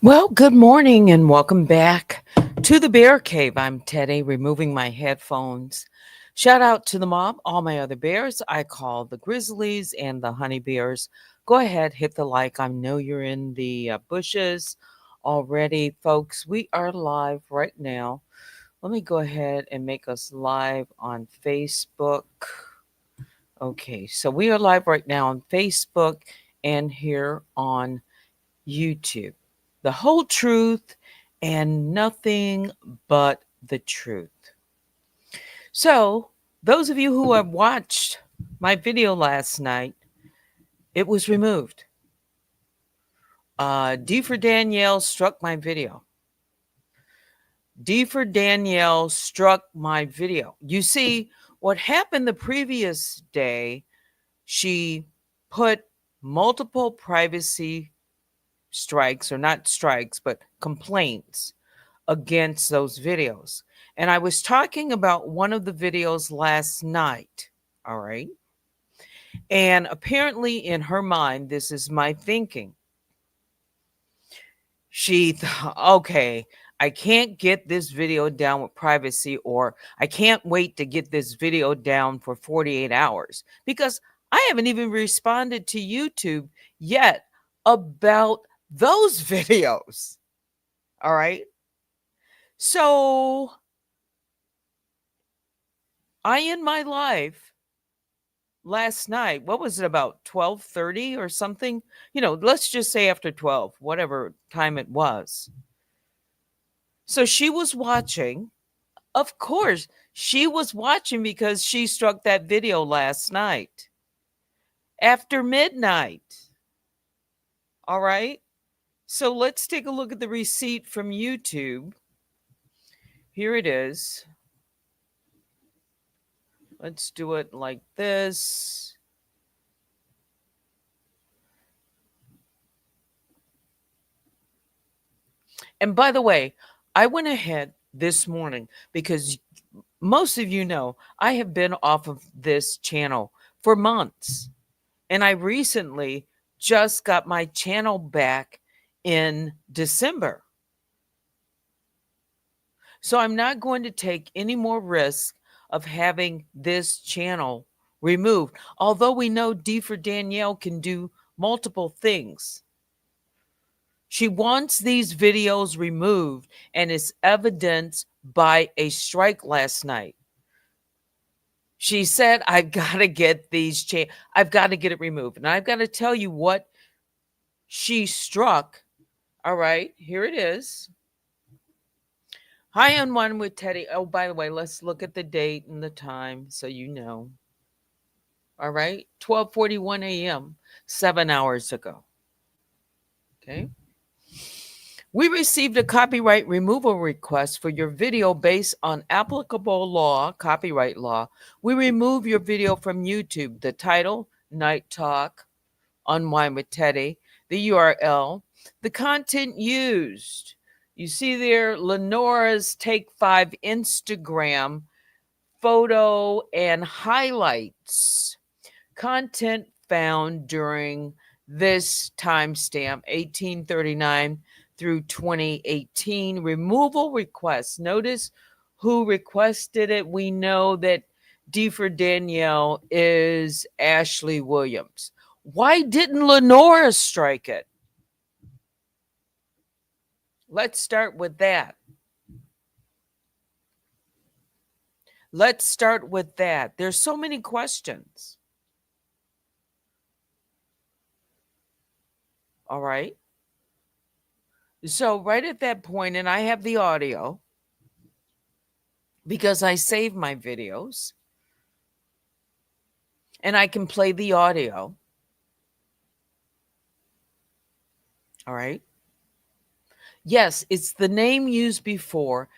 Well, good morning and welcome back to the Bear Cave. I'm Teddy, removing my headphones. Shout out to the mob, all my other bears. I call the grizzlies and the honey bears. Go ahead, hit the like. I know you're in the bushes already, folks. We are live right now. Let me go ahead and make us live on Facebook. Okay, so we are live right now on Facebook and here on YouTube. The whole truth and nothing but the truth. So, those of you who have watched my video last night, it was removed. D for Danielle struck my video. D for Danielle struck my video. You see, what happened the previous day, she put multiple privacy strikes, or not strikes, but complaints against those videos. And I was talking about one of the videos last night. All right. And apparently, in her mind, this is my thinking. She thought, okay, I can't get this video down with privacy, or I can't wait to get this video down for 48 hours because I haven't even responded to YouTube yet about those videos. All right. So I end my life last night. What was it, about 12:30 or something? Let's just say after 12, whatever time it was. So she was watching. Of course, she was watching because she struck that video last night after midnight. All right. So let's take a look at the receipt from YouTube. Here it is. Let's do it like this. And by the way, I went ahead this morning because most of you know I have been off of this channel for months. And I recently just got my channel back in December. So I'm not going to take any more risk of having this channel removed. Although we know D for Danielle can do multiple things. She wants these videos removed, and it's evidenced by a strike last night. She said, I've got to get I've got to get it removed. And I've got to tell you what she struck. All right, here it is. Hi, Unwind with Teddy. Oh, by the way, let's look at the date and the time so you know. All right, 12:41 a.m., 7 hours ago. Okay. We received a copyright removal request for your video based on applicable law, copyright law. We remove your video from YouTube. The title, NightTalk, Unwind with Teddy. The URL, the content used. You see there, Lenora's Take 5 Instagram photo and highlights. Content found during this timestamp, 1839 through 2018. Removal requests. Notice who requested it. We know that D for Danielle is Ashley Williams. Why didn't Lenora strike it? Let's start with that. Let's start with that. There's so many questions. All right. So right at that point, and I have the audio because I save my videos and I can play the audio. All right. Yes, it's the name used before,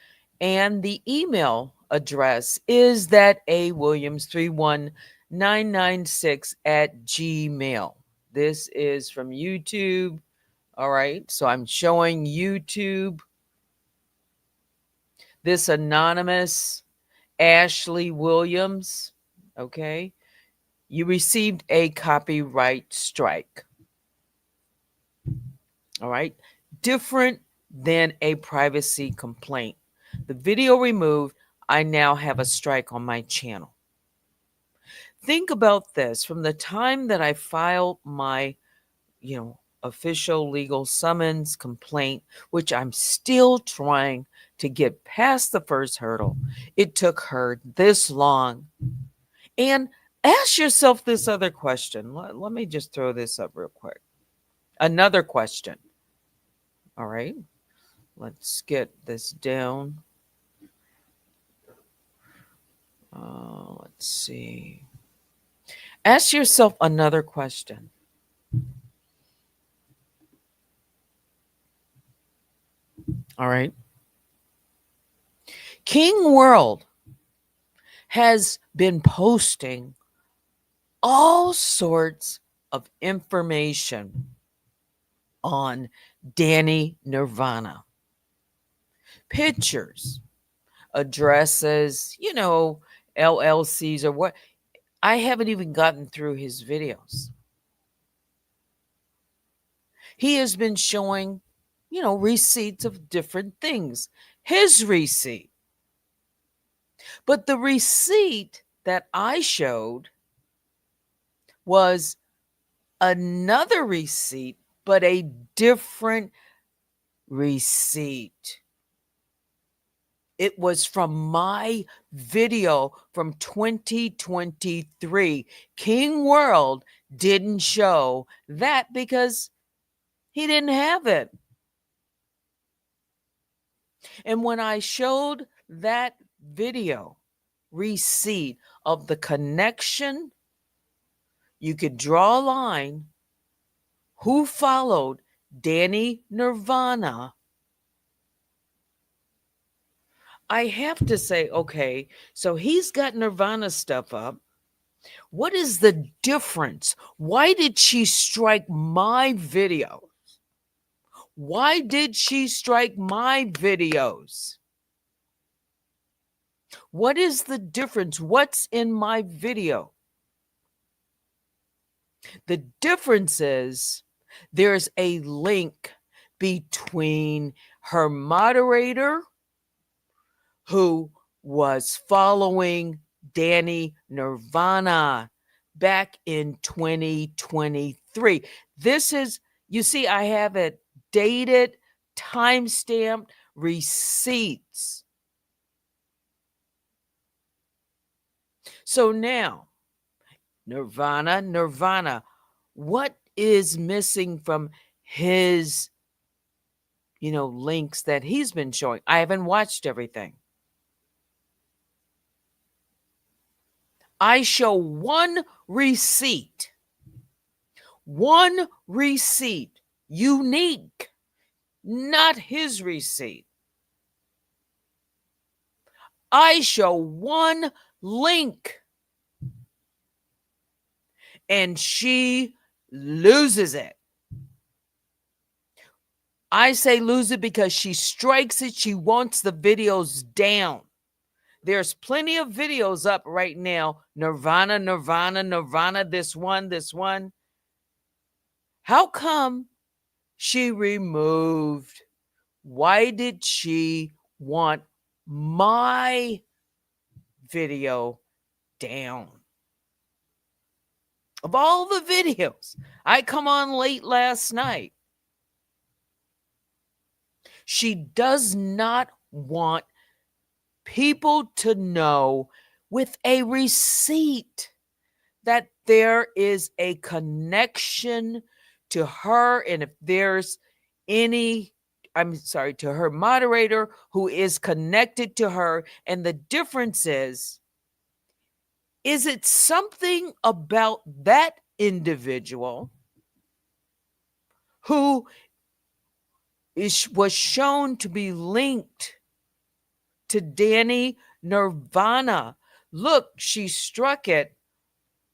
and the email address is that awilliams31996 at gmail. This is from YouTube. All right. So I'm showing YouTube. This anonymous Ashley Williams. Okay. You received a copyright strike. All right. different than a privacy complaint. The video removed, I now have a strike on my channel. Think about this. From the time that I filed my, official legal summons complaint, which I'm still trying to get past the first hurdle, it took her this long. And ask yourself this other question. Let me just throw this up real quick. Another question. All right. Let's get this down. Let's see. Ask yourself another question. All right. King World has been posting all sorts of information on Danny Nirvana. Pictures, addresses, LLCs or what. I haven't even gotten through his videos. He has been showing, receipts of different things. His receipt. But the receipt that I showed was another receipt, but a different receipt. It was from my video from 2023. King World didn't show that because he didn't have it. And when I showed that video receipt of the connection, you could draw a line who followed Danny Nirvana. I have to say, okay, so he's got Nirvana stuff up. What is the difference? Why did she strike my videos? Why did she strike my videos? What is the difference? What's in my video? The difference is there's a link between her moderator, who was following Danny Nirvana back in 2023. This is, you see, I have it dated, time-stamped, receipts. So now, Nirvana, what is missing from his, links that he's been showing? I haven't watched everything. I show one receipt, unique, not his receipt. I show one link, and she loses it. I say lose it because she strikes it. She wants the videos down. There's plenty of videos up right now. Nirvana, this one. How come she removed? Why did she want my video down? Of all the videos, I come on late last night. She does not want people to know with a receipt that there is a connection to her, and if there's to her moderator who is connected to her. And the difference is it something about that individual who was shown to be linked to Danny Nirvana? Look, she struck it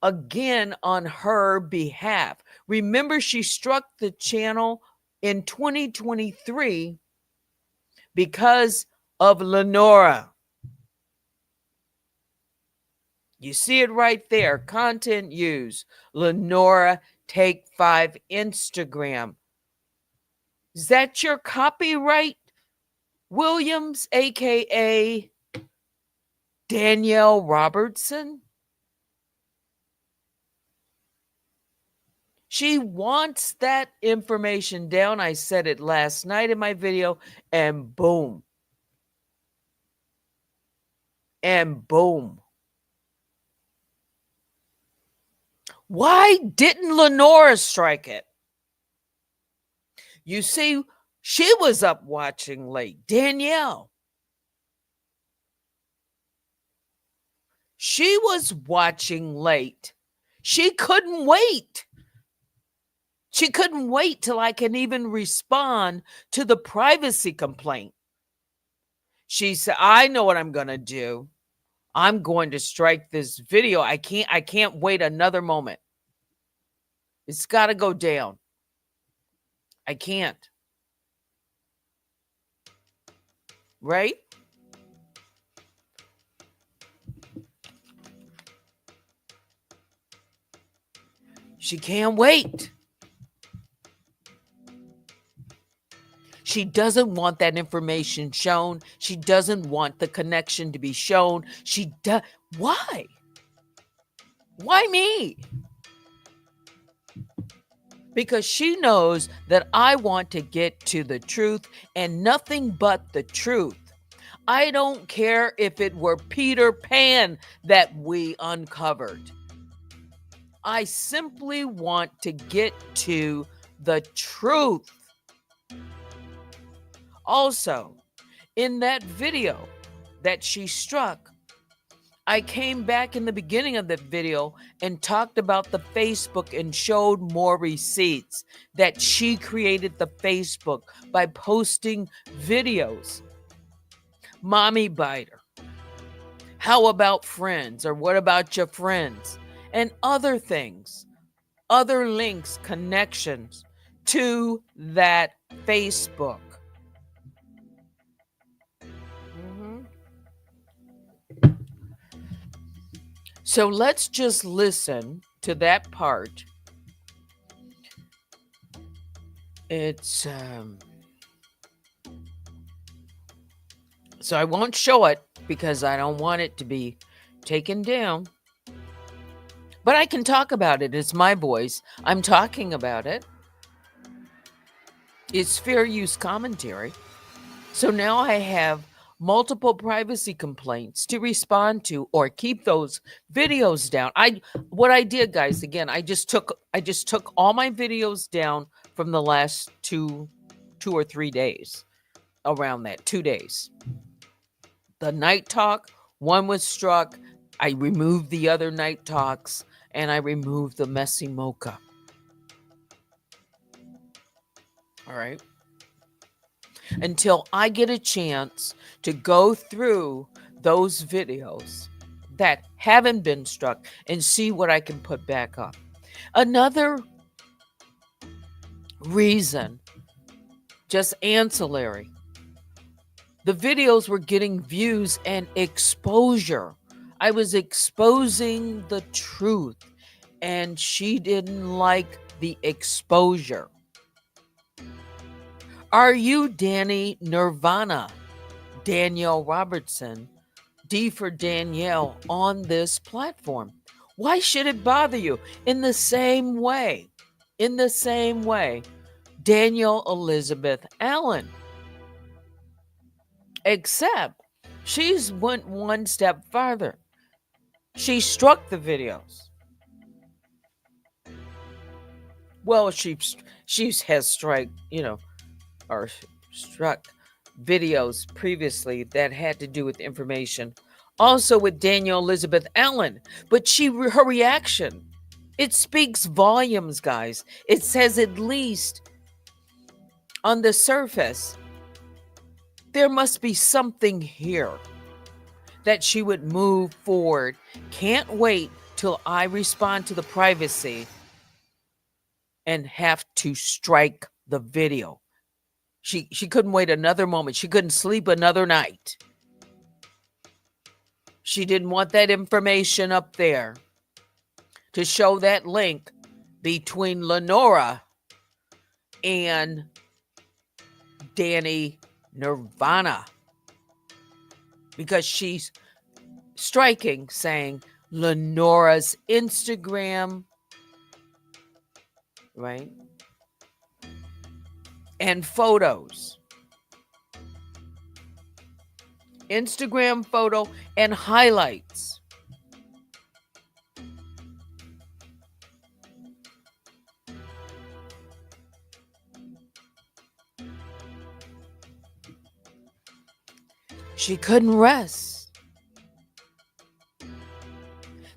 again on her behalf. Remember, she struck the channel in 2023 because of Lenora. You see it right there. Content use. Lenora Take 5 Instagram. Is that your copyright, Williams, aka Danielle Robertson? She wants that information down. I said it last night in my video, and boom. And boom. Why didn't Lenora strike it? You see, she was up watching late. Danielle. She was watching late. She couldn't wait. She couldn't wait till I can even respond to the privacy complaint. She said, I know what I'm going to do. I'm going to strike this video. I can't wait another moment. It's got to go down. I can't. Right? She can't wait. She doesn't want that information shown. She doesn't want the connection to be shown. Why? Why me? Because she knows that I want to get to the truth and nothing but the truth. I don't care if it were Peter Pan that we uncovered. I simply want to get to the truth. Also, in that video that she struck, I came back in the beginning of the video and talked about the Facebook and showed more receipts that she created the Facebook by posting videos. Mommy biter. How about friends? Or what about your friends? And other things, other links, connections to that Facebook. So let's just listen to that part. It's so I won't show it because I don't want it to be taken down. But I can talk about it. It's my voice. I'm talking about it. It's fair use commentary. So now I have multiple privacy complaints to respond to or keep those videos down. What I did, guys, again, I just took all my videos down from the last two or 3 days, around that 2 days. The night talk, one was struck. I removed the other night talks and I removed the messy mocha. All right. Until I get a chance to go through those videos that haven't been struck and see what I can put back up. Another reason, just ancillary, the videos were getting views and exposure. I was exposing the truth, and she didn't like the exposure. Are you Danny Nirvana, Danielle Robertson, D for Danielle on this platform? Why should it bother you? In the same way, Danielle Elizabeth Allen. Except she's went one step farther. She struck the videos. Well, she has struck videos previously that had to do with information, also with Danielle Elizabeth Allen. But her reaction, it speaks volumes, guys. It says, at least on the surface, there must be something here that she would move forward. Can't wait till I respond to the privacy and have to strike the video. She couldn't wait another moment. She couldn't sleep another night. She didn't want that information up there to show that link between Lenora and Danny Nirvana, because she's striking, saying Lenora's Instagram, right? And photos. Instagram photo and highlights. She couldn't rest.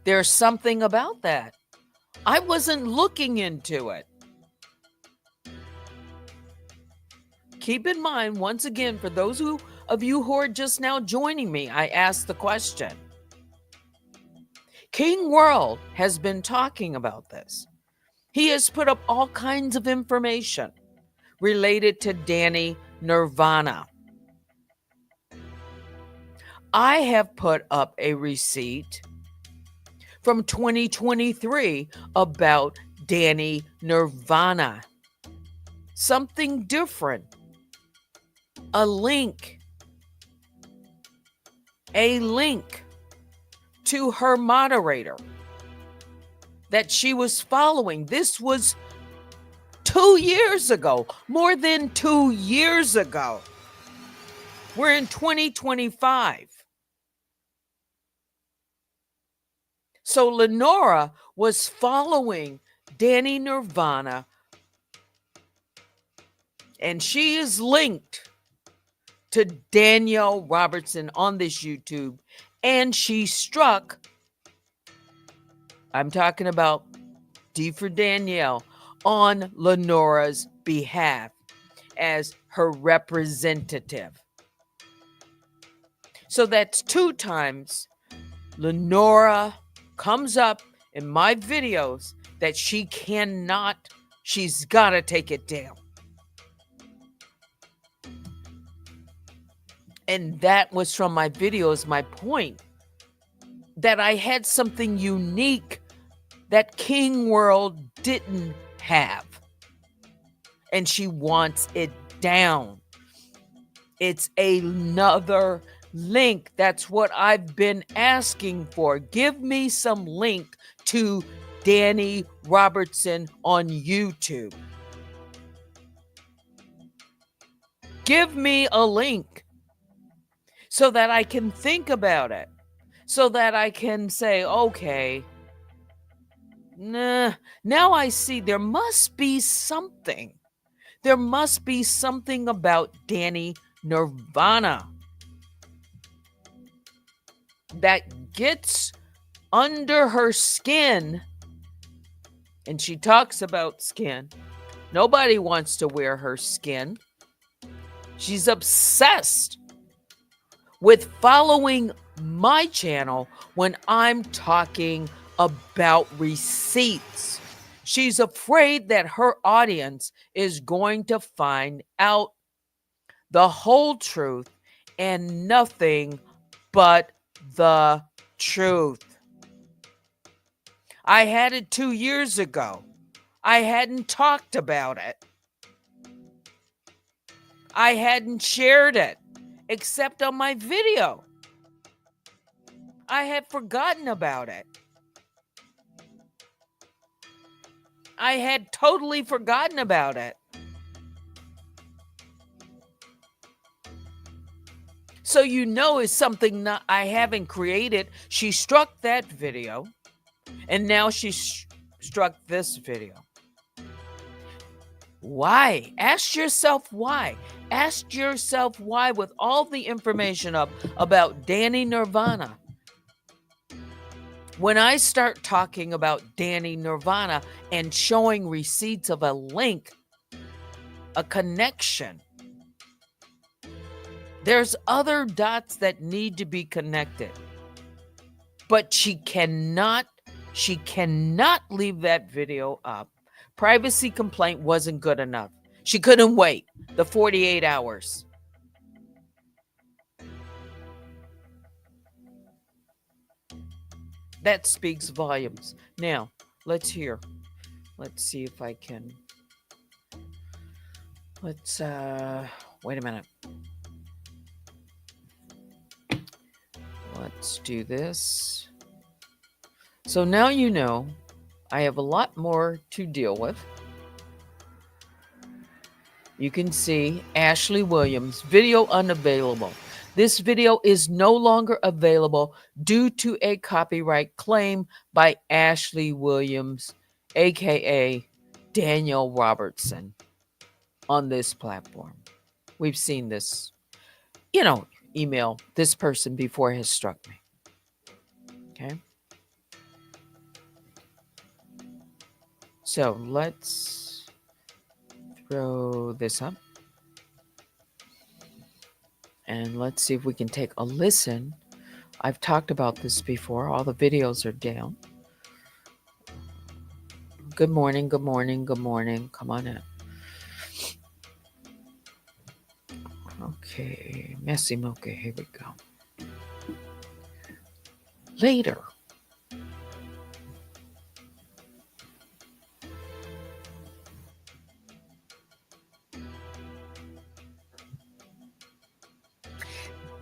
There's something about that. I wasn't looking into it. Keep in mind, once again, for those of you who are just now joining me, I asked the question. King World has been talking about this. He has put up all kinds of information related to Danny Nirvana. I have put up a receipt from 2023 about Danny Nirvana. Something different. A link to her moderator that she was following. This was 2 years ago, more than 2 years ago. We're in 2025. So Lenora was following Danny Nirvana, and she is linked to Danielle Robertson on this YouTube, and she struck, I'm talking about D for Danielle, on Lenora's behalf as her representative. So that's 2 times Lenora comes up in my videos that she's got to take it down. And that was from my videos, my point, that I had something unique that King World didn't have. And she wants it down. It's another link. That's what I've been asking for. Give me some link to Danny Robertson on YouTube. Give me a link so that I can think about it, so that I can say, okay, now I see there must be something. There must be something about Danny Nirvana that gets under her skin. And she talks about skin. Nobody wants to wear her skin. She's obsessed with following my channel when I'm talking about receipts. She's afraid that her audience is going to find out the whole truth and nothing but the truth. I had it 2 years ago. I hadn't talked about it. I hadn't shared it, except on my video. I had forgotten about it. I had totally forgotten about it. So you know it's something I haven't created. She struck that video, and now she struck this video. Why? Ask yourself why. Ask yourself why, with all the information up about Danny Nirvana. When I start talking about Danny Nirvana and showing receipts of a link, a connection, there's other dots that need to be connected. But she cannot leave that video up. Privacy complaint wasn't good enough. She couldn't wait the 48 hours. That speaks volumes. Now, let's hear. Let's see if I can. wait a minute. Let's do this. So now you know I have a lot more to deal with. You can see Ashley Williams, video unavailable. This video is no longer available due to a copyright claim by Ashley Williams, aka Daniel Robertson, on this platform. We've seen this, email this person before has struck me. Okay. So let's throw this up. And let's see if we can take a listen. I've talked about this before. All the videos are down. Good morning, good morning, good morning. Come on in. Okay, Messy Mocha, here we go. Later.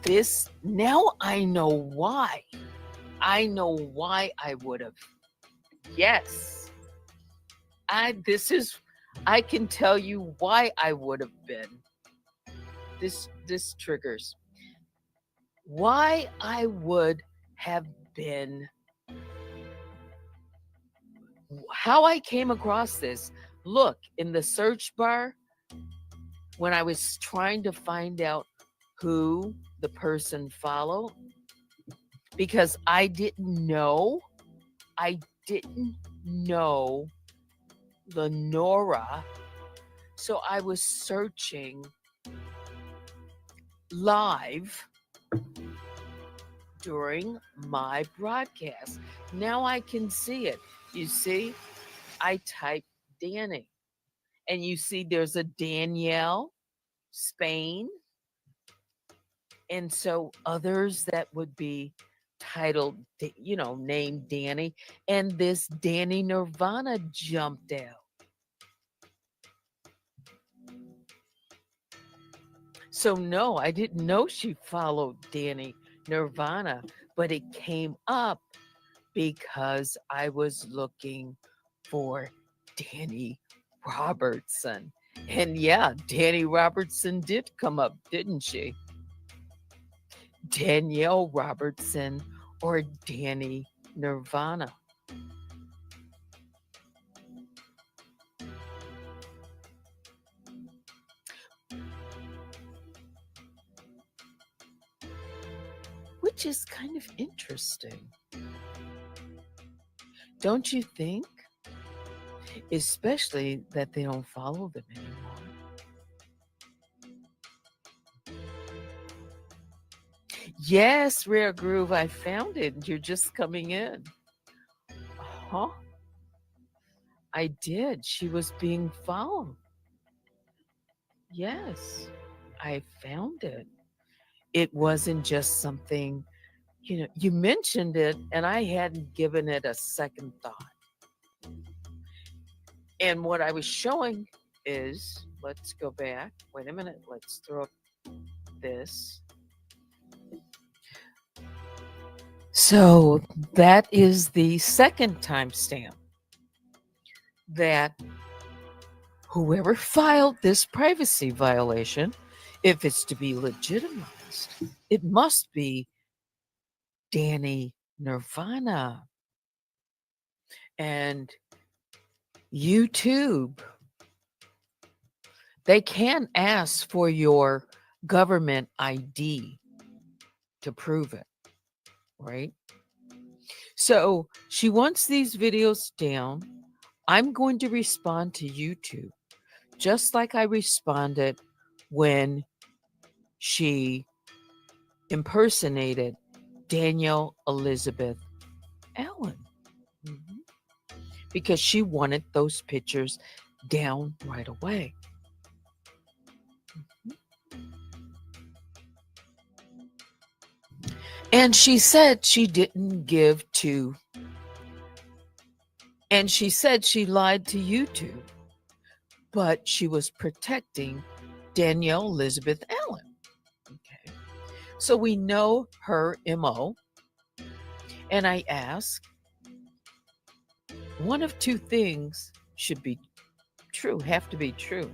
This, now I know why. I know why I would have. Yes. I can tell you why I would have been. This triggers. Why I would have been. How I came across this. Look, in the search bar, when I was trying to find out who the person followed, because I didn't know Lenora. So I was searching live during my broadcast. Now I can see it. You see, I typed Danny, and you see there's a Danielle, Spain, and so others that would be titled, named Danny, and this Danny Nirvana jumped out. So no, I didn't know she followed Danny Nirvana, but it came up because I was looking for Danny Robertson. And yeah, Danny Robertson did come up, didn't she? Danielle Robertson or Danny Nirvana. Which is kind of interesting. Don't you think? Especially that they don't follow them anymore. Yes, Rare Groove, I found it. You're just coming in. Huh? I did. She was being followed. Yes, I found it. It wasn't just something, you mentioned it and I hadn't given it a second thought. And what I was showing is, let's go back. Wait a minute. Let's throw up this. So that is the second timestamp that whoever filed this privacy violation, if it's to be legitimized, it must be Danny Nirvana. And YouTube, they can ask for your government ID to prove it, right? So she wants these videos down. I'm going to respond to YouTube just like I responded when she impersonated Danielle Elizabeth Allen. Because she wanted those pictures down right away. And she said she didn't give to, and she said she lied to YouTube, but she was protecting Danielle Elizabeth Allen. Okay. So we know her MO. And I ask, one of two things should be true, have to be true.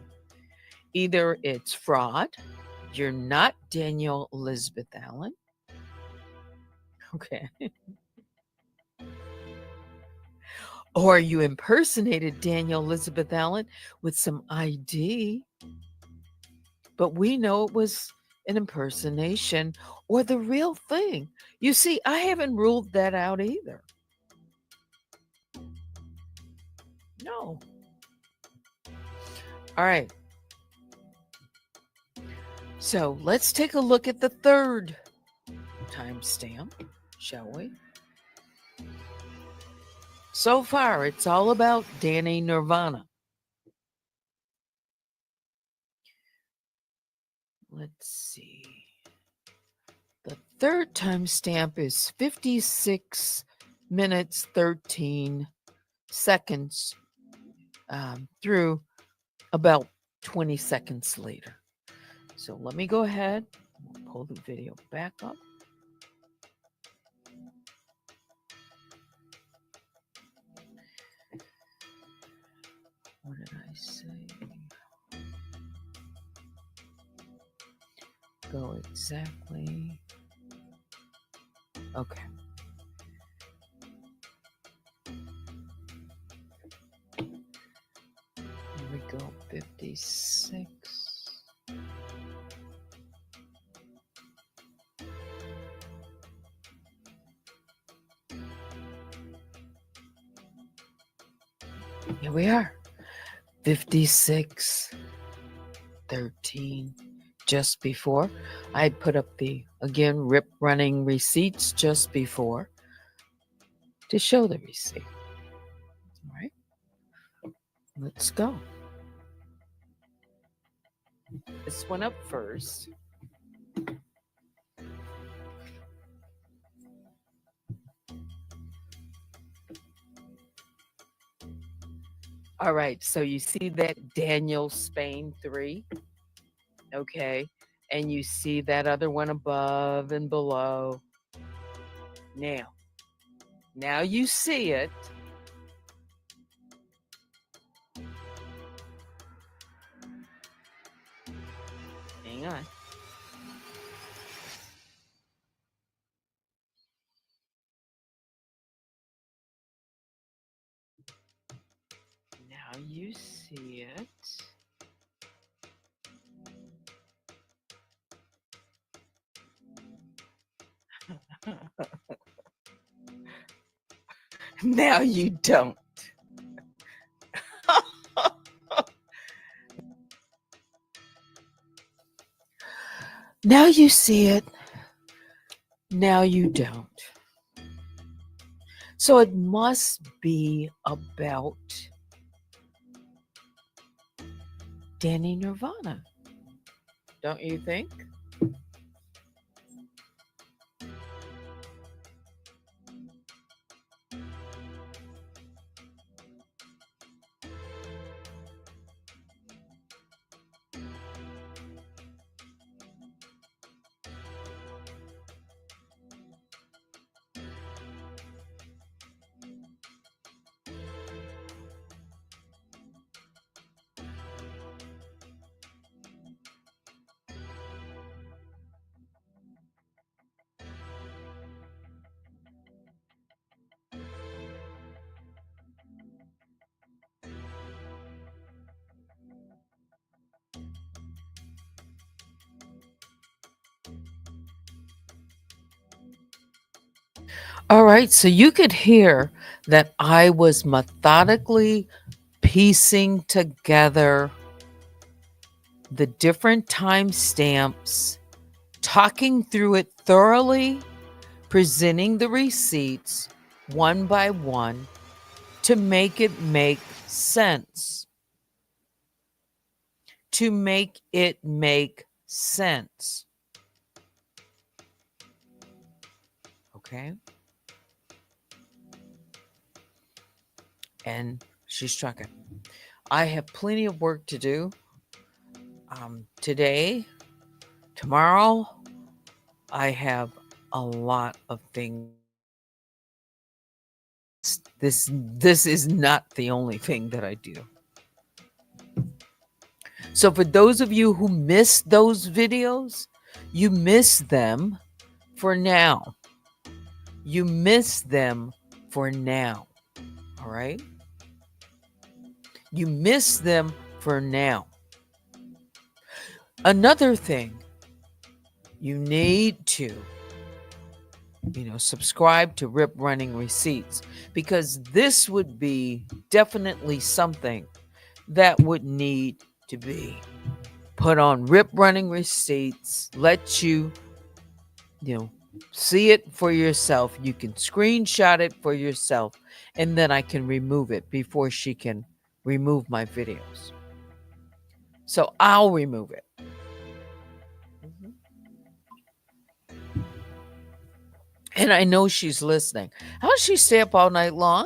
Either it's fraud, you're not Danielle Elizabeth Allen. Okay. Or you impersonated Danielle Elizabeth Allen with some ID, but we know it was an impersonation or the real thing. You see, I haven't ruled that out either. No. All right. So let's take a look at the third timestamp, shall we? So far, it's all about Danny Nirvana. Let's see. The third timestamp is 56 minutes, 13 seconds through about 20 seconds later. So let me go ahead, pull the video back up. What did I say? Go exactly. Okay. Here we go, 56. Here we are, 56, 13. Just before I put up the, again, rip running receipts just before to show the receipt. All right, let's go. This one up first. All right, so you see that Daniel Spain 3, okay, and you see that other one above and below. Now you see it. Hang on. Now you see it. Now you don't. Now you see it. Now you don't. So it must be about Danny Nirvana, don't you think? All right, so you could hear that I was methodically piecing together the different timestamps, talking through it thoroughly, presenting the receipts one by one to make it make sense. To make it make sense. Okay? And she's trucking. I have plenty of work to do. Today, tomorrow, I have a lot of things. This is not the only thing that I do. So for those of you who missed those videos, you missed them for now. You missed them for now. All right? You missed them for now. Another thing, you need to subscribe to Rip Running Receipts, because this would be definitely something that would need to be put on Rip Running Receipts. Let you see it for yourself. You can screenshot it for yourself, and then I can remove it before she can remove my videos. So I'll remove it. And I know she's listening. How does she stay up all night long?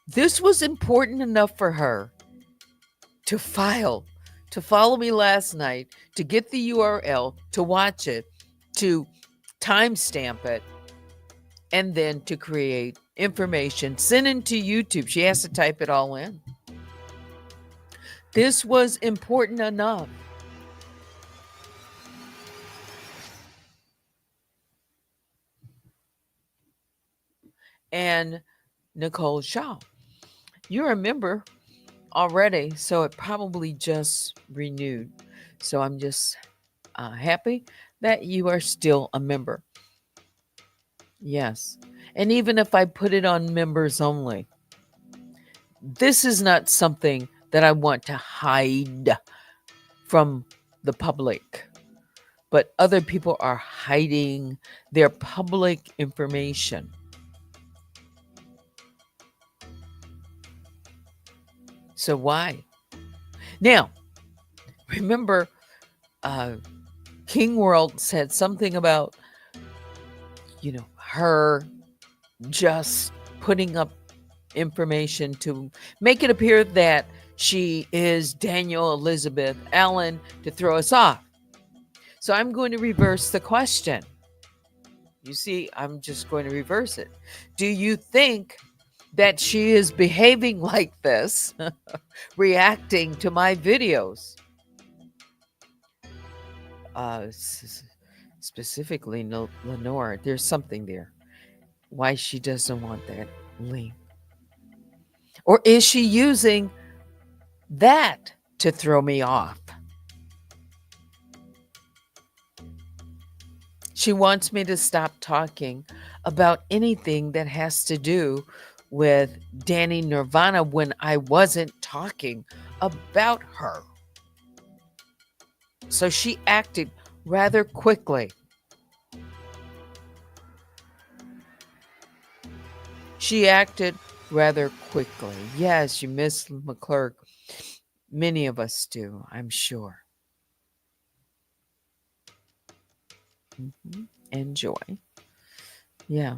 This was important enough for her to follow me last night, to get the URL, to watch it, to timestamp it, and then to create information, send it to YouTube. She has to type it all in. This was important enough. And Nicole Shaw, you're a member already, so it probably just renewed. So I'm just happy that you are still a member. Yes. And even if I put it on members only, this is not something that I want to hide from the public. But other people are hiding their public information. So why? Now, remember, King World said something about, her just putting up information to make it appear that she is Daniel Elizabeth Allen to throw us off. So I'm going to reverse the question. You see, I'm just going to reverse it. Do you think that she is behaving like this, reacting to my videos? Specifically, Lenore, there's something there. Why she doesn't want that link? Or is she using that to throw me off? She wants me to stop talking about anything that has to do with Danny Nirvana when I wasn't talking about her. So she acted rather quickly. She acted rather quickly. Yes, you miss McClurk. Many of us do, I'm sure. Enjoy. Yeah.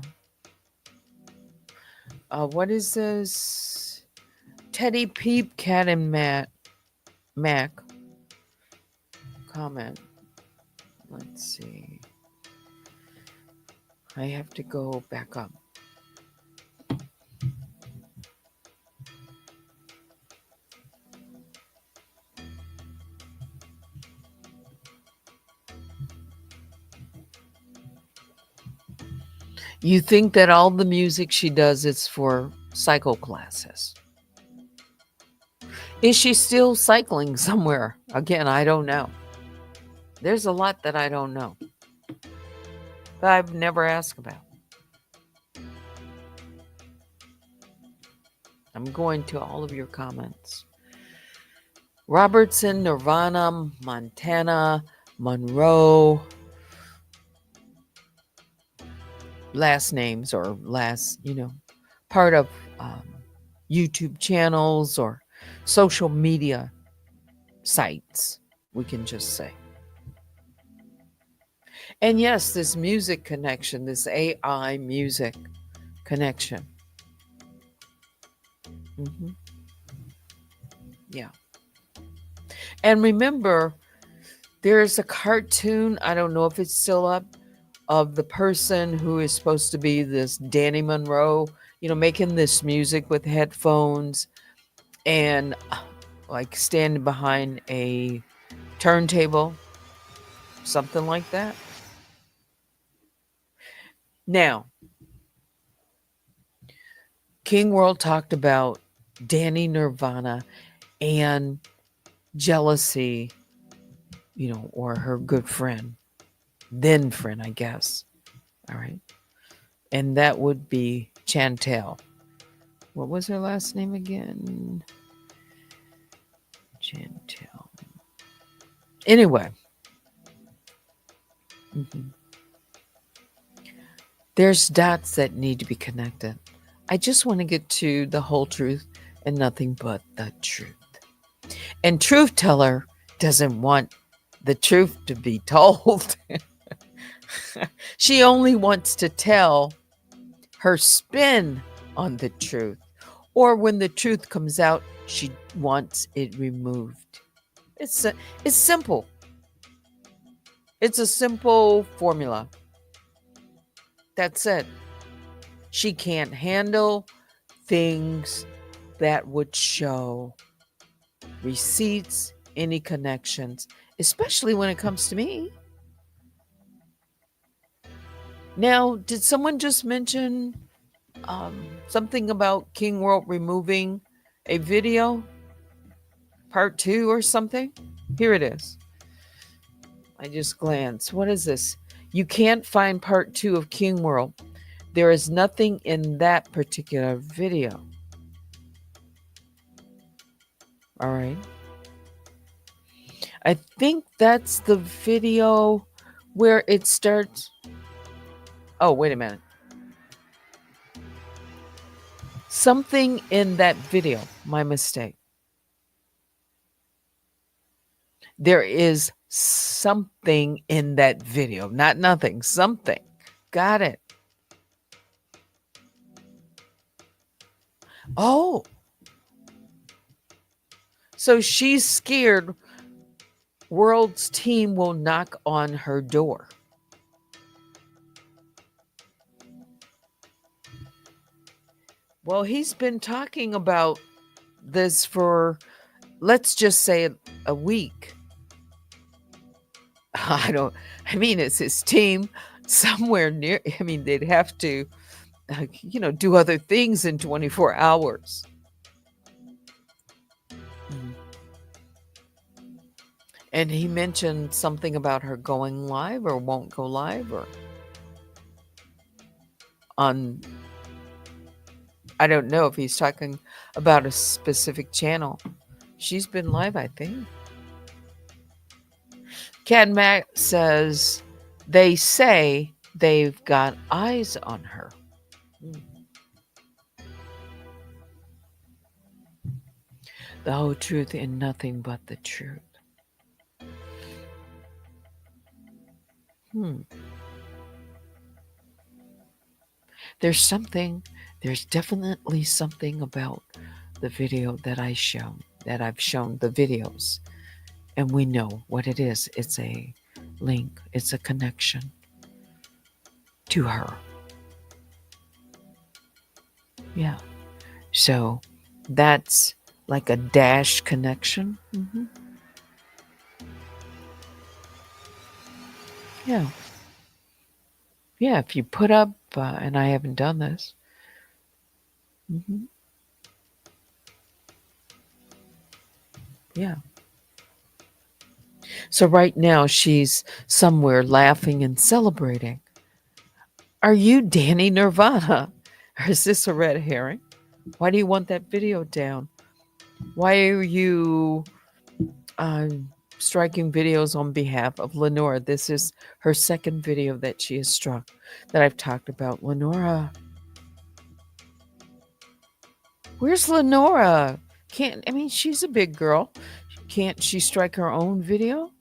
What is this? Teddy Peep Cat and Mac comment. Let's see. I have to go back up. You think that all the music she does is for cycle classes. Is she still cycling somewhere? Again, I don't know. There's a lot that I don't know, that I've never asked about. I'm going to all of your comments. Robertson, Nirvana, Montana, Monroe. Last names or last, part of YouTube channels or social media sites, we can just say. And yes, this music connection, this AI music connection. Yeah. And remember, there's a cartoon, I don't know if it's still up, of the person who is supposed to be this Danny Monroe, making this music with headphones and like standing behind a turntable, something like that. Now, King World talked about Danny Nirvana and jealousy, or her good friend, then friend, I guess. All right. And that would be Chantel. What was her last name again? Chantel. Anyway, mhm, there's dots that need to be connected. I just want to get to the whole truth and nothing but the truth. And truth teller doesn't want the truth to be told. She only wants to tell her spin on the truth. Or when the truth comes out, she wants it removed. It's simple. It's a simple formula. That's it. She can't handle things that would show receipts, any connections, especially when it comes to me. Now, did someone just mention something about King World removing a video, part 2 or something? Here it is. I just glanced. What is this? You can't find part 2 of King World. There is nothing in that particular video. All right. I think that's the video where it starts. Oh, wait a minute. Something in that video. My mistake. There is something in that video. Not nothing. Something. Got it. Oh. So she's scared World's team will knock on her door. Well, he's been talking about this for, let's just say, a week. It's his team somewhere near. They'd have to, do other things in 24 hours. And he mentioned something about her going live or won't go live or on, I don't know if he's talking about a specific channel. She's been live, I think. Cat Mac says they say they've got eyes on her. The whole truth and nothing but the truth. There's definitely something about the video that I've shown the videos, and we know what it is. It's a link, it's a connection to her. Yeah. So that's like a dash connection. Yeah. Yeah, if you put up, and I haven't done this. Yeah. So right now she's somewhere laughing and celebrating. Are you Danny Nirvana? Or is this a red herring? Why do you want that video down? Why are you striking videos on behalf of Lenora? This is her second video that she has struck that I've talked about. Lenora. Where's Lenora? She's a big girl. Can't she strike her own video?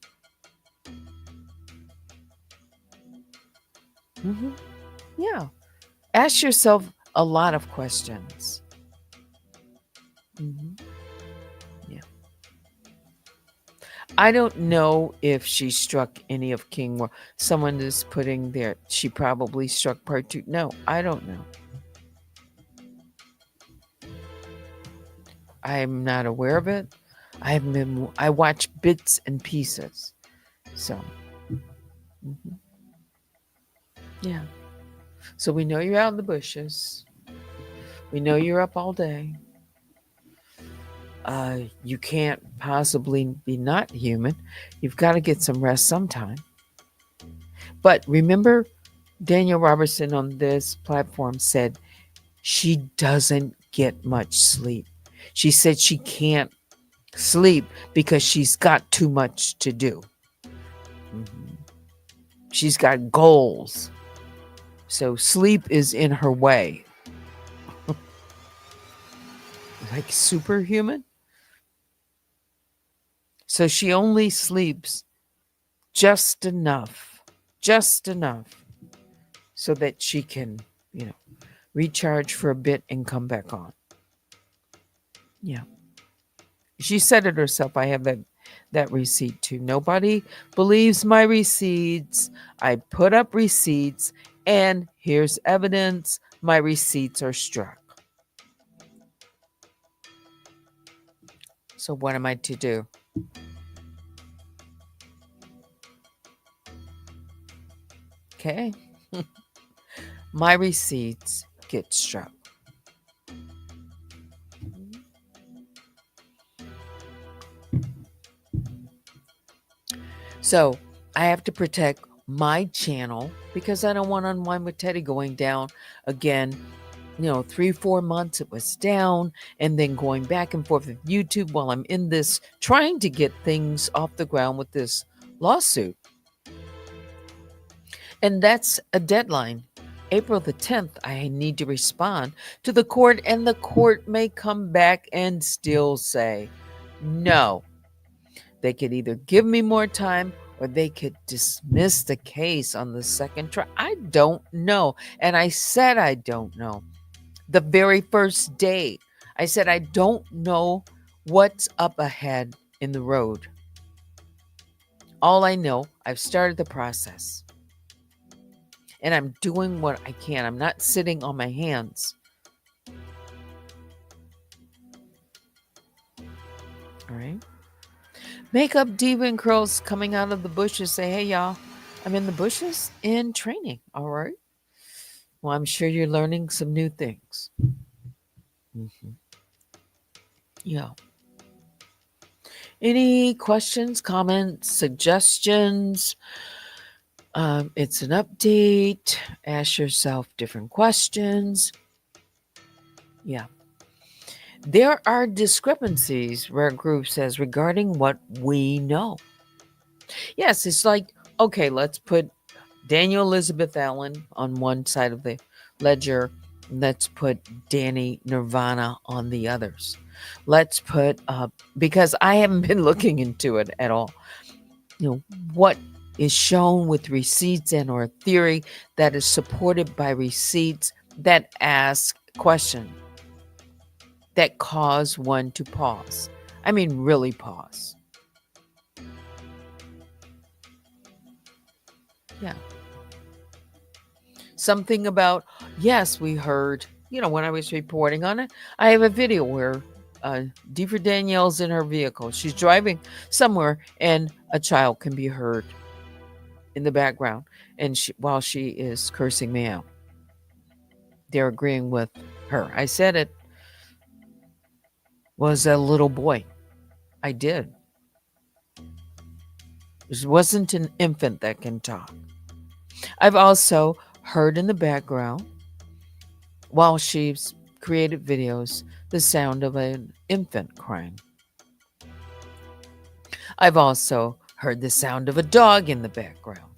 Yeah. Ask yourself a lot of questions. Yeah. I don't know if she struck any of King War. Someone is putting there, she probably struck part 2. No, I don't know. I'm not aware of it. I watch bits and pieces. So, mhm. Yeah. So we know you're out in the bushes. We know you're up all day. You can't possibly be not human. You've got to get some rest sometime. But remember, Daniel Robertson on this platform said she doesn't get much sleep. She said she can't sleep because she's got too much to do. Mhm. She's got goals. So sleep is in her way. Like superhuman. So she only sleeps just enough so that she can, recharge for a bit and come back on. Yeah. She said it herself. I have that receipt too. Nobody believes my receipts. I put up receipts and here's evidence my receipts are struck. So what am I to do? Okay. My receipts get struck. So I have to protect my channel because I don't want Unwind with Teddy going down again. 3-4 months it was down, and then going back and forth with YouTube while I'm in this trying to get things off the ground with this lawsuit. And that's a deadline. April the 10th, I need to respond to the court, and the court may come back and still say no. They could either give me more time or they could dismiss the case on the second try. I don't know. And I said I don't know. The very first day, I said I don't know what's up ahead in the road. All I know, I've started the process. And I'm doing what I can. I'm not sitting on my hands. All right. Makeup diva and curls coming out of the bushes say, hey, y'all, I'm in the bushes in training. All right. Well, I'm sure you're learning some new things. Mm-hmm. Yeah. Any questions, comments, suggestions? It's an update. Ask yourself different questions. Yeah. There are discrepancies, Rare Group says, regarding what we know. Yes, it's like, okay, let's put Daniel Elizabeth Allen on one side of the ledger. Let's put Danny Nirvana on the others. Let's put, because I haven't been looking into it at all, what is shown with receipts and or theory that is supported by receipts that ask question, that cause one to pause. I mean, really pause. Yeah. Something about, yes, we heard, when I was reporting on it, I have a video where Deeper Danielle's in her vehicle. She's driving somewhere and a child can be heard in the background and while she is cursing me out. They're agreeing with her. I said it was a little boy. I did. It wasn't an infant that can talk. I've also heard in the background, while she's created videos, the sound of an infant crying. I've also heard the sound of a dog in the background.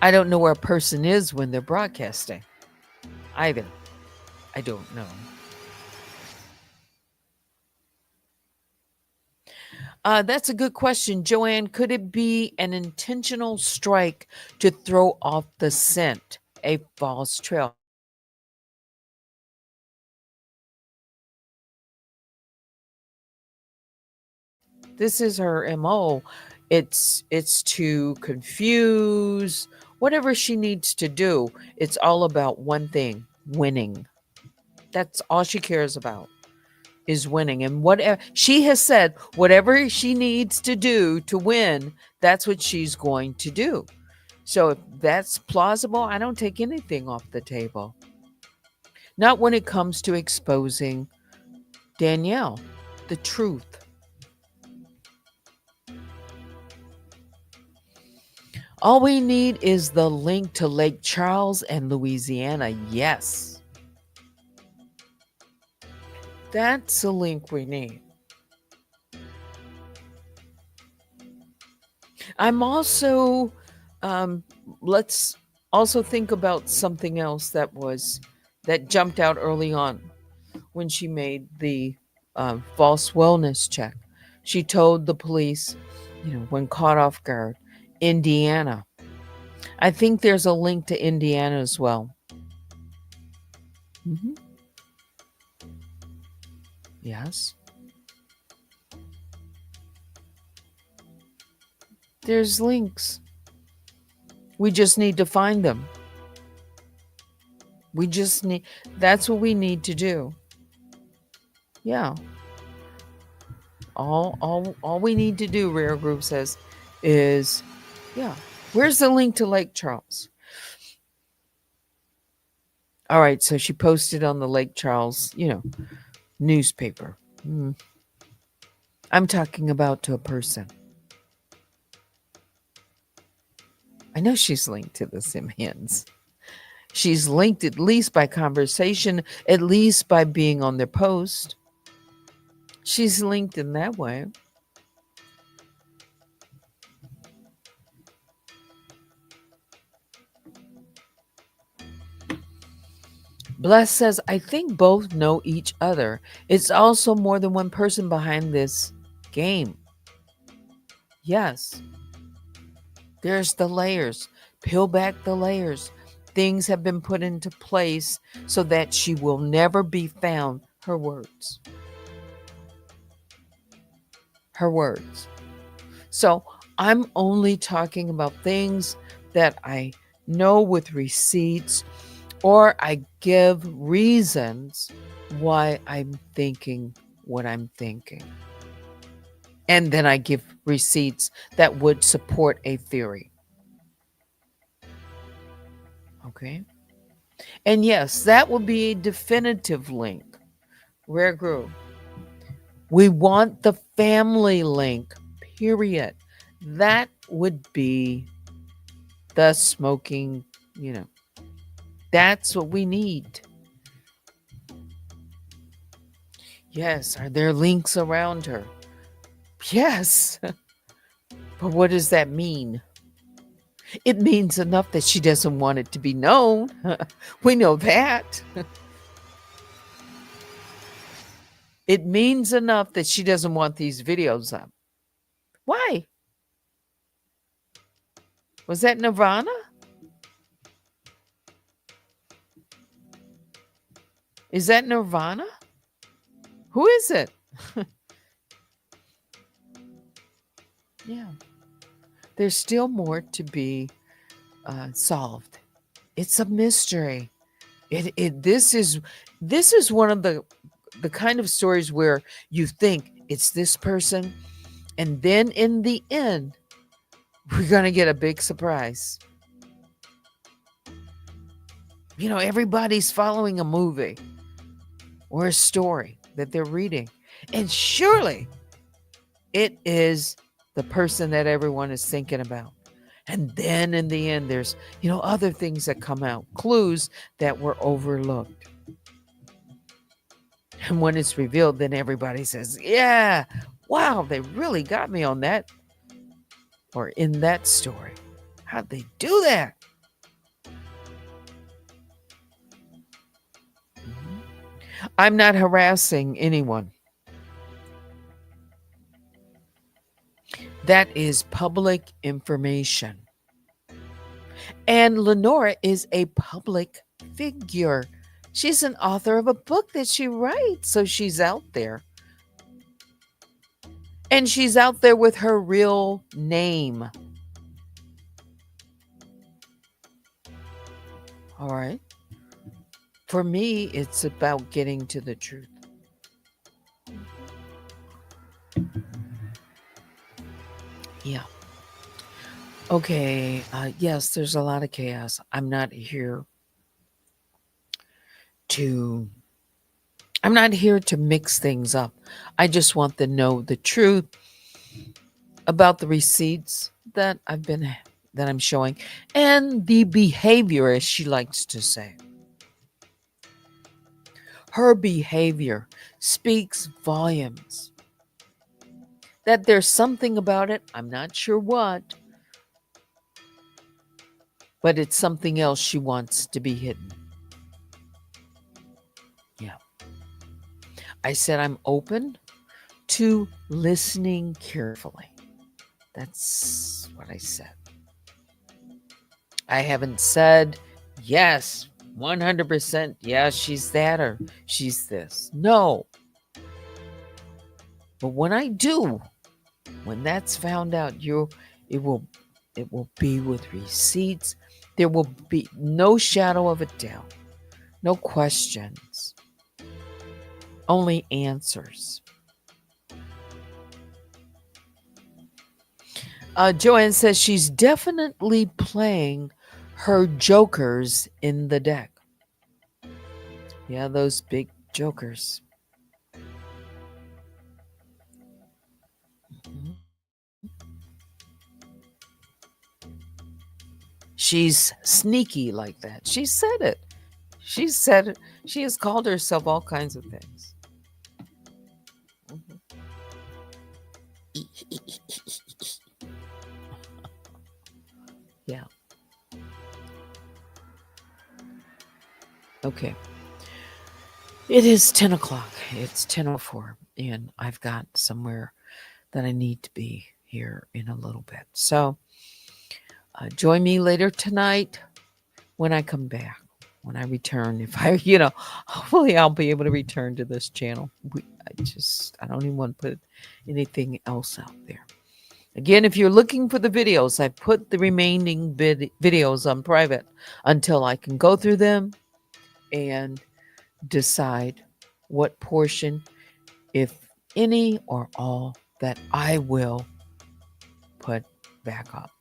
I don't know where a person is when they're broadcasting either. I don't know. That's a good question, Joanne. Could it be an intentional strike to throw off the scent, a false trail? This is her MO. It's to confuse whatever she needs to do. It's all about one thing, winning. That's all she cares about is winning. And whatever she has said, whatever she needs to do to win, that's what she's going to do. So if that's plausible, I don't take anything off the table. Not when it comes to exposing Danielle, the truth. All we need is the link to Lake Charles and Louisiana. Yes. That's a link we need. I'm also, let's also think about something else that jumped out early on when she made the false wellness check. She told the police, when caught off guard, Indiana. I think there's a link to Indiana as well. Mm-hmm. Yes. There's links. We just need to find them. That's what we need to do. Yeah. All we need to do, Rare Group says, is, where's the link to Lake Charles? All right, so she posted on the Lake Charles, newspaper. I'm talking about to a person. I know she's linked to the Simeons. She's linked at least by conversation, at least by being on their post. She's linked in that way. Bless says, I think both know each other. It's also more than one person behind this game. Yes. There's the layers. Peel back the layers. Things have been put into place so that she will never be found. Her words. Her words. So I'm only talking about things that I know with receipts, or I give reasons why I'm thinking what I'm thinking. And then I give receipts that would support a theory. Okay. And yes, that would be a definitive link. Rare Group. We want the family link, period. That would be the smoking, that's what we need. Yes, are there links around her? Yes. But what does that mean? It means enough that she doesn't want it to be known. We know that. It means enough that she doesn't want these videos up. Why? Was that Nirvana? Is that Nirvana? Who is it? Yeah. There's still more to be solved. It's a mystery. This is one of the kind of stories where you think it's this person, and then in the end, we're gonna get a big surprise. Everybody's following a movie or a story that they're reading, and surely it is the person that everyone is thinking about. And then in the end, there's, other things that come out, clues that were overlooked. And when it's revealed, then everybody says, yeah, wow, they really got me on that or in that story. How'd they do that? I'm not harassing anyone. That is public information. And Lenora is a public figure. She's an author of a book that she writes, so she's out there. And she's out there with her real name. All right. For me, it's about getting to the truth. Yeah. Okay. Yes, there's a lot of chaos. I'm not here to mix things up. I just want to know the truth about the receipts that I'm showing and the behavior, as she likes to say. Her behavior speaks volumes. That there's something about it, I'm not sure what, but it's something else she wants to be hidden. Yeah. I said I'm open to listening carefully. That's what I said. I haven't said, yes, 100%, yeah, she's that or she's this. No. But when I do, when that's found out, it will be with receipts. There will be no shadow of a doubt, no questions, only answers. Joanne says she's definitely playing her jokers in the deck. Yeah, those big jokers. Mhm. She's sneaky like that. She said it. She said it. She has called herself all kinds of things. Mhm. Yeah. Okay. It is 10 o'clock. It's 10:04, and I've got somewhere that I need to be here in a little bit. So join me later tonight when I come back, when I return. If I, hopefully I'll be able to return to this channel. I don't even want to put anything else out there. Again, if you're looking for the videos, I put the remaining videos on private until I can go through them and decide what portion, if any or all, that I will put back up.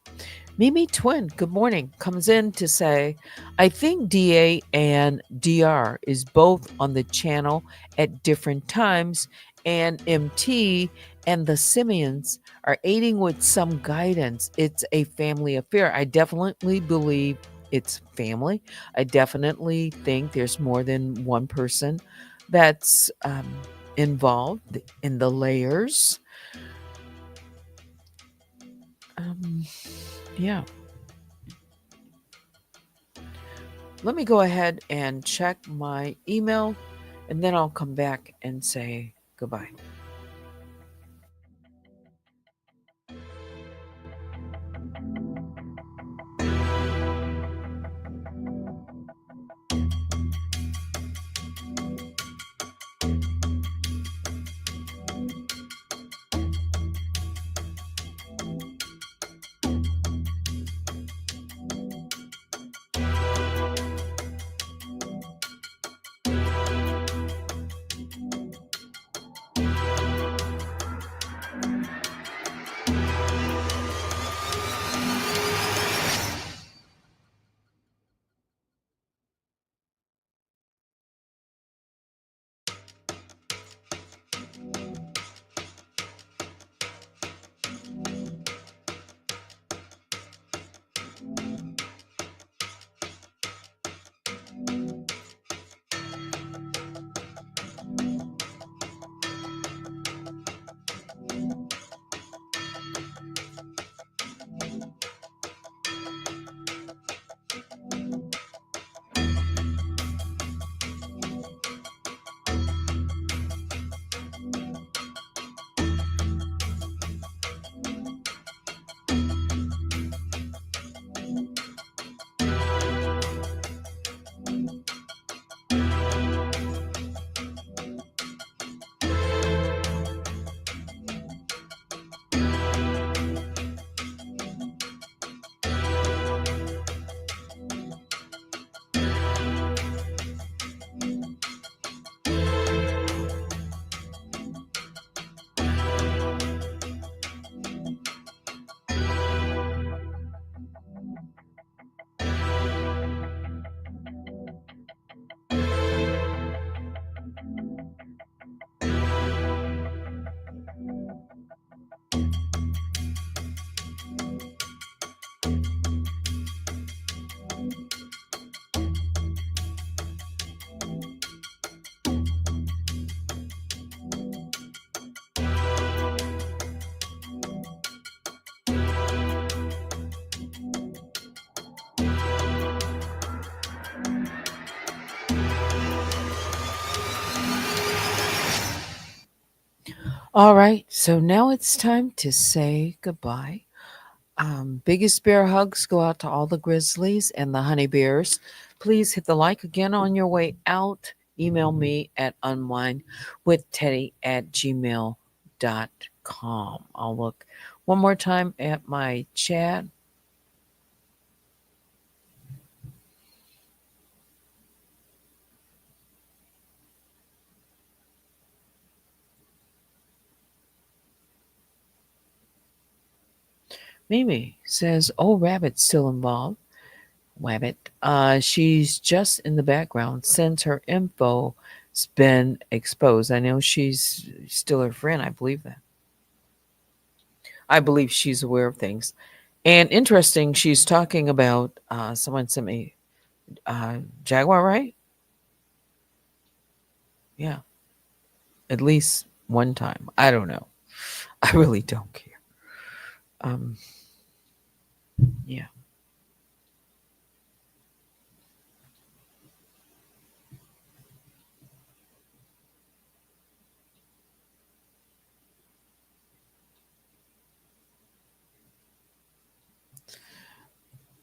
Mimi Twin, good morning, comes in to say, I think DA and DR is both on the channel at different times, and MT and the Simeons are aiding with some guidance. It's a family affair. I definitely believe it's family. I definitely think there's more than one person that's involved in the layers. Yeah. Let me go ahead and check my email, and then I'll come back and say goodbye. All right, so now it's time to say goodbye. Biggest bear hugs go out to all the grizzlies and the honey bears. Please hit the like again on your way out. Email me at unwinewithteddy@gmail.com. I'll look one more time at my chat. Mimi says, "Oh, Rabbit's still involved. Wabbit. She's just in the background since her info's been exposed. I know she's still her friend. I believe that. I believe she's aware of things. And interesting, she's talking about someone sent me Jaguar, right? Yeah, at least one time. I don't know. I really don't care. Um, yeah.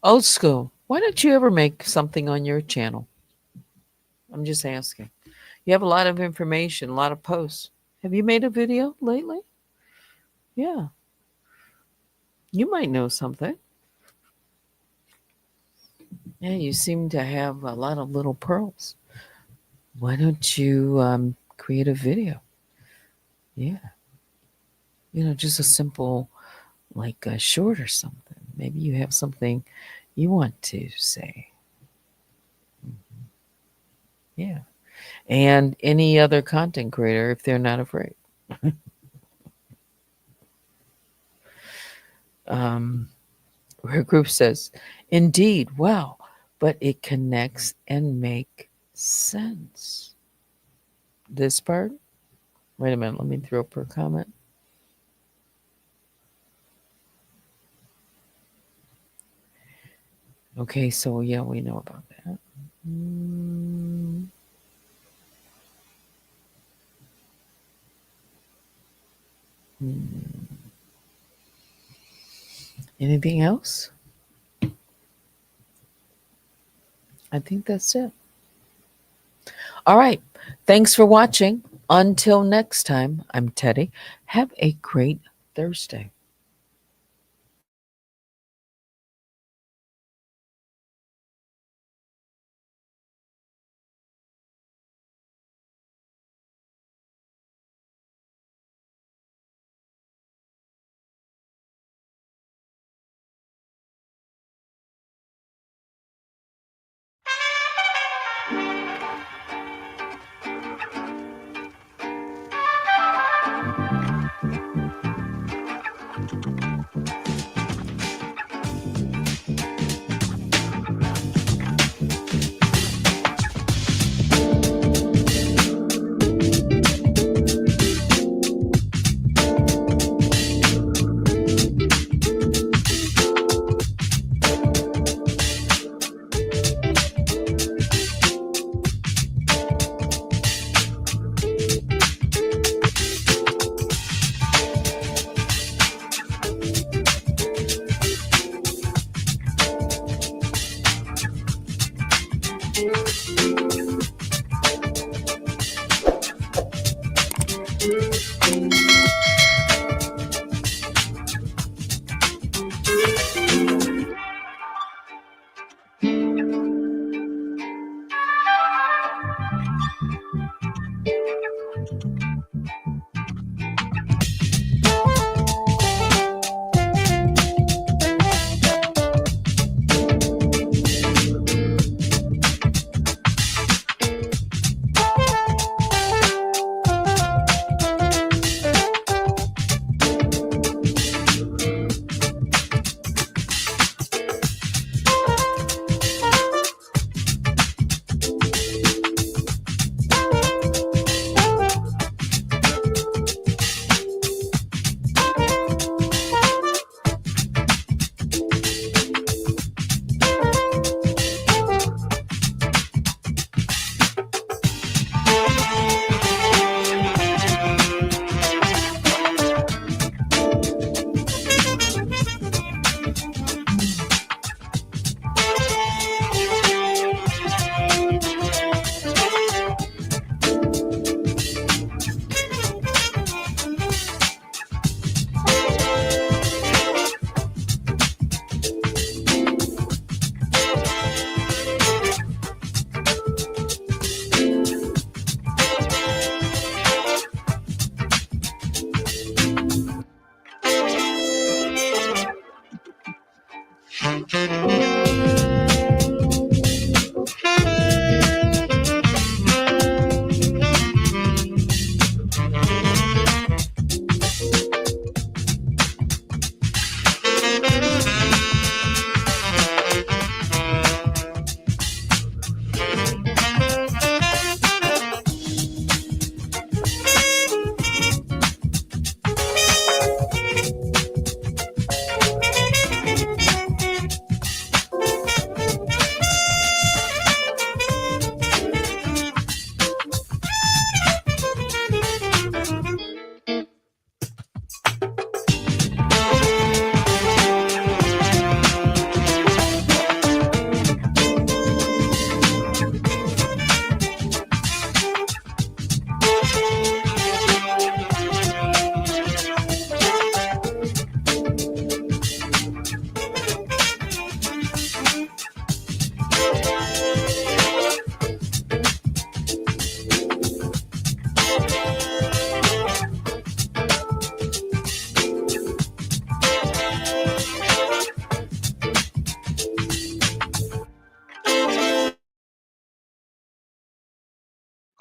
Old school. Why don't you ever make something on your channel? I'm just asking. You have a lot of information, a lot of posts. Have you made a video lately? Yeah, you might know something. Yeah, you seem to have a lot of little pearls. Why don't you create a video? Yeah, just a simple, like a short or something. Maybe you have something you want to say. Mhm. Yeah, and any other content creator if they're not afraid. Her group says, "Indeed, wow, but it connects and make sense." This part. Wait a minute. Let me throw up her comment. Okay, so yeah, we know about that. Mm, hmm. Anything else? I think that's it. All right. Thanks for watching. Until next time, I'm Teddy. Have a great Thursday.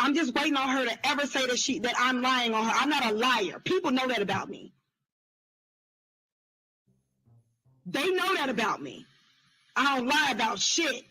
I'm just waiting on her to ever say that I'm lying on her. I'm not a liar. People know that about me. They know that about me. I don't lie about shit.